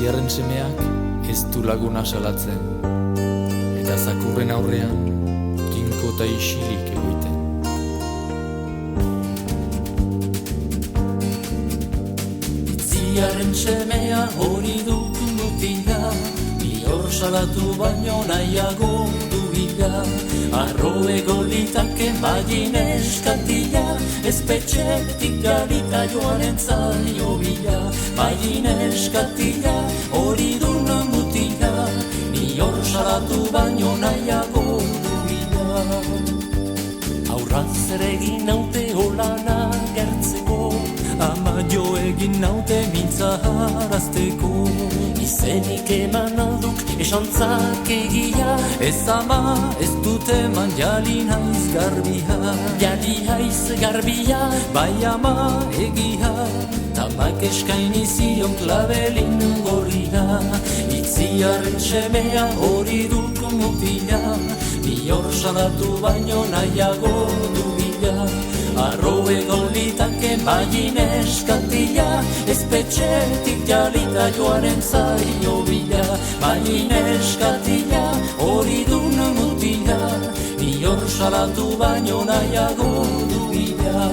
Itziarren semeak ez du laguna salatzen, eta zakurren aurrean tinko eta isilik egoiten. Itziarren semea hori duk mutila, hor salatu baino nahiago du bila. Arroe golitake magin eskatila, espetxetik galita joanen zaio bila. Magin eskatila hori dun mutila, hor salatu baino nahiago du bila. Aurraz ere egin naute holana gertzeko, ama jo egin naute mintzaharazteko. Izenik eman alduk esantzak egia, ez ama ez dut eman jali naiz garbia. Jali haiz garbia, bai ama egia, tamak eskaini zion klabelin gorria. Itziarren semea hori duk mutila, hor salatu baino nahiago du bila. Arroe golitake magin eskatila, espetxetik jalita joanen zaio bila. Magin eskatila hori dun mutila, hor salatu baino nahiago du bila.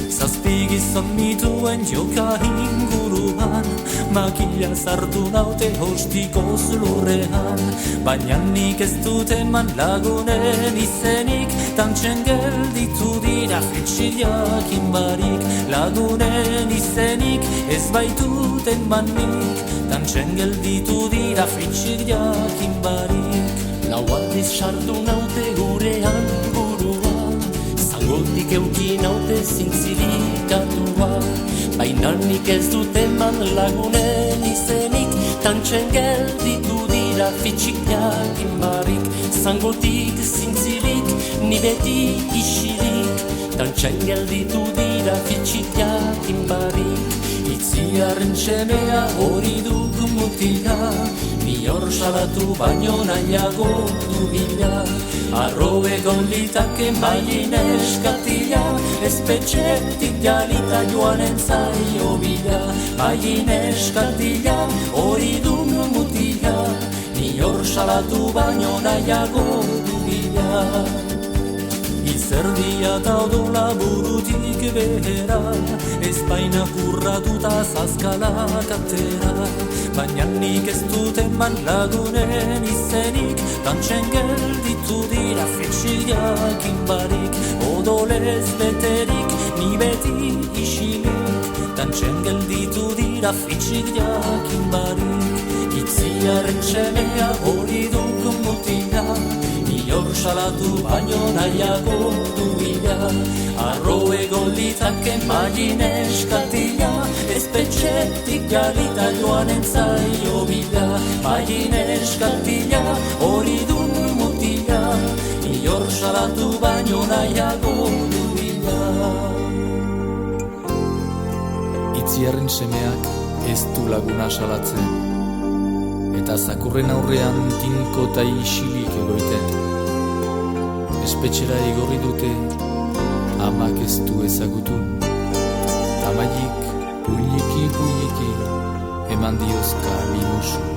Zazpi gizon nituen joka inguruan, makila sartu naute hostikoz lurrean. Baina nik ez dut eman lagunen izenik, tantxen gelditu dira fitxiliakin barik. Lagunen izenik ez baitut eman nik, tantxen gelditu dira fitxiliakin barik. Lau aldiz sartu naute gurean buruan, zangotik eukin naute zintzilikatua. Baina nik ez dut eman lagunen izenik, tantxen gelditu dira fitxiliakin barik. Zangotik zintzilik, ni beti isilik, tantxen gelditu dira fitxiliakin barik. Itziarren semea hori duk mutila, hor salatu baino nahiago du bila. Arroe golitake magin eskatila, espetxetik jalita joanen zaio bila. Magin eskatila hori dun mutila, hor salatu baino nahiago du bila. Izerdia eta odola burutik behera, ez baina kurratuta zazkalak atera. Baina nik ez dut eman lagunen izenik, tantxen gelditu dira fitxiliakin barik. Odolez beterik, ni beti isilik, tantxen gelditu dira fitxiliakin barik. Itziarren semea hori duk mutila, hor salatu baino nahiago du bila. Arroe golitake magin eskatila, espetxetik jalita joanen zaio bila. Magin eskatila hori dun mutila, hor salatu baino nahiago du bila. Itziarren semeak ez du laguna salatzen, eta zakurren aurrean tinko eta isilik egoiten. Espetxera igorri dute, amak ez du ezagutu. Amaiik, puiliki, eman diozka minusu.